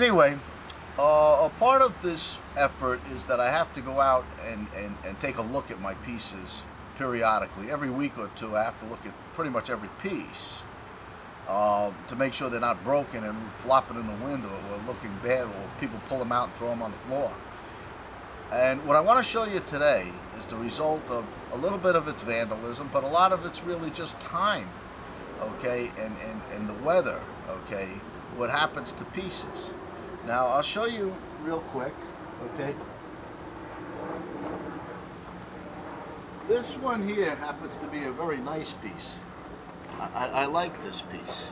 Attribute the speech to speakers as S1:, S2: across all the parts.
S1: Anyway, a part of this effort is that I have to go out and take a look at my pieces periodically. Every week or two I have to look at pretty much every piece to make sure they're not broken and flopping in the wind or looking bad, or people pull them out and throw them on the floor. And what I want to show you today is the result of a little bit of its vandalism, but a lot of it's really just time, okay, and the weather, okay, what happens to pieces. Now I'll show you real quick, okay. This one here happens to be a very nice piece. I like this piece,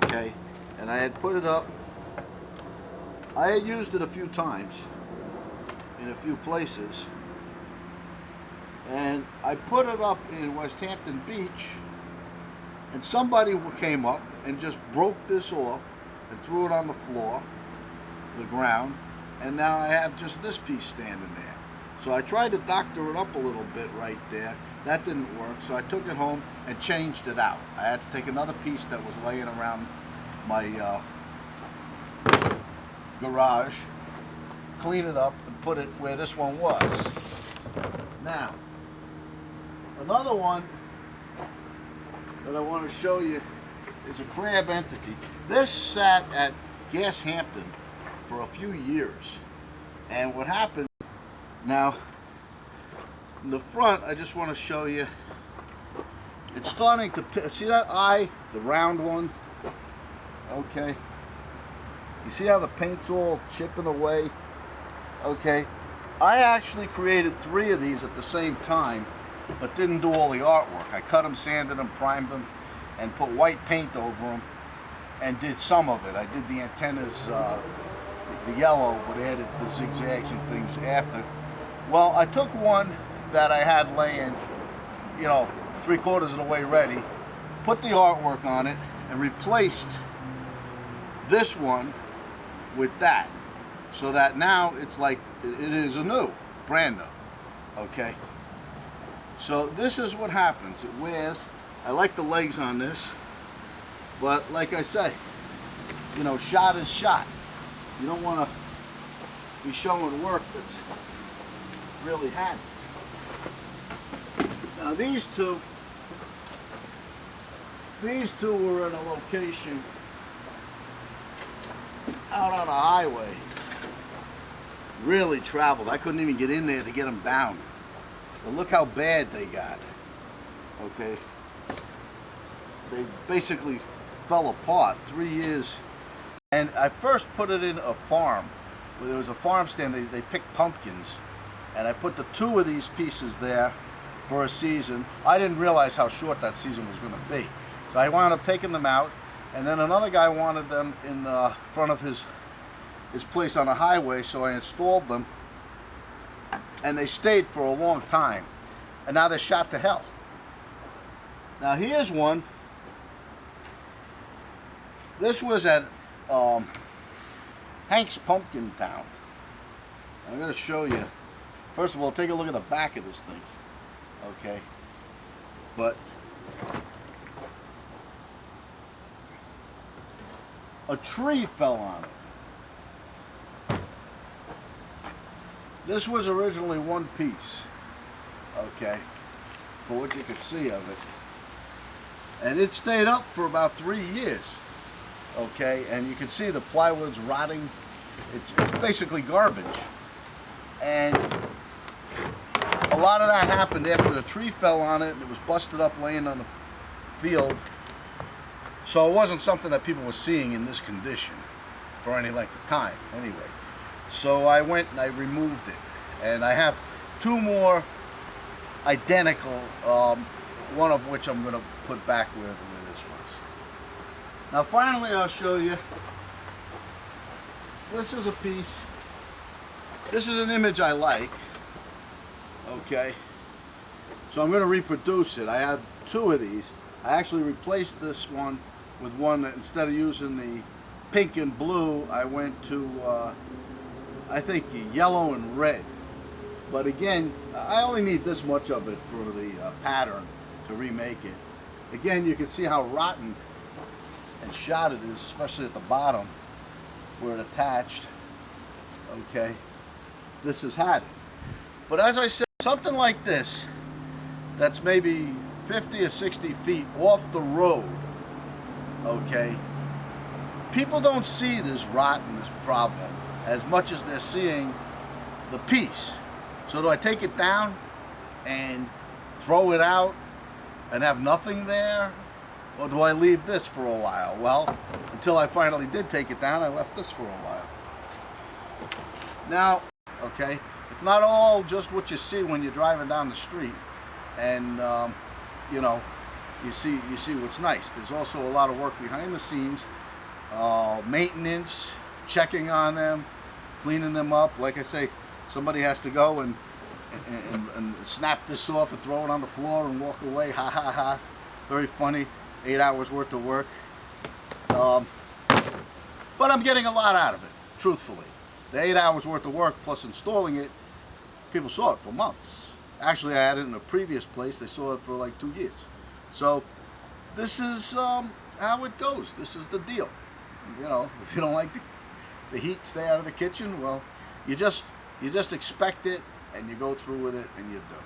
S1: okay, and I had put it up. I had used it a few times in a few places, and I put it up in West Hampton Beach, and somebody came up and just broke this off and threw it on the floor, the ground, and now I have just this piece standing there. So I tried to doctor it up a little bit right there. That didn't work, so I took it home and changed it out. I had to take another piece that was laying around my garage, clean it up, and put it where this one was. Now, another one that I want to show you is a crab entity. This sat at Gas Hampton for a few years, and what happened, now in the front I just want to show you, it's starting to, see that eye, the round one, okay, you see how the paint's all chipping away, okay. I actually created 3 of these at the same time, but didn't do all the artwork. I cut them, sanded them, primed them, and put white paint over them, and did some of it. I did the antennas, the yellow, but added the zigzags and things after. Well, I took one that I had laying, you know, 3/4 of the way ready, put the artwork on it, and replaced this one with that, so that now it's like it is a new, brand new, okay. So this is what happens. It wears. I like the legs on this, but like I say, you know, shot is shot. You don't want to be showing work that's really had. Now these two were in a location out on a highway. Really traveled. I couldn't even get in there to get them down. But look how bad they got. Okay. They basically fell apart. 3 years. And I first put it in a farm where there was a farm stand. They picked pumpkins, and I put the 2 of these pieces there for a season. I didn't realize how short that season was going to be, so I wound up taking them out, and then another guy wanted them in front of his place on a highway, so I installed them, and they stayed for a long time, and now they're shot to hell. Now here's one. This was at Hank's Pumpkin Town. I'm going to show you. First of all, take a look at the back of this thing. Okay. But a tree fell on it. This was originally one piece. Okay. For what you could see of it. And it stayed up for about 3 years. Okay, and you can see the plywood's rotting. It's basically garbage. And a lot of that happened after the tree fell on it and it was busted up laying on the field. So it wasn't something that people were seeing in this condition for any length of time anyway. So I went and I removed it. And I have 2 more identical, one of which I'm going to put back where this was. Now finally I'll show you, this is a piece, this is an image I like, okay, so I'm going to reproduce it. I have 2 of these. I actually replaced this one with one that, instead of using the pink and blue, I went to, I think, yellow and red. But again, I only need this much of it for the pattern to remake it. Again, you can see how rotten and shot it is, especially at the bottom. where it attached, okay, this has had it. But as I said, something like this, that's maybe 50 or 60 feet off the road, okay, people don't see this rot and this problem as much as they're seeing the piece. So do I take it down and throw it out and have nothing there? Or do I leave this for a while? Well, until I finally did take it down, I left this for a while. Now, okay, it's not all just what you see when you're driving down the street and you know, you see what's nice. There's also a lot of work behind the scenes, maintenance, checking on them, cleaning them up. Like I say, somebody has to go and snap this off and throw it on the floor and walk away. Ha ha ha. Very funny. 8 hours worth of work. But I'm getting a lot out of it, truthfully. The 8 hours worth of work plus installing it, people saw it for months. Actually, I had it in a previous place. They saw it for like 2 years. So this is how it goes. This is the deal. You know, if you don't like the heat, stay out of the kitchen. Well, you just expect it and you go through with it and you do.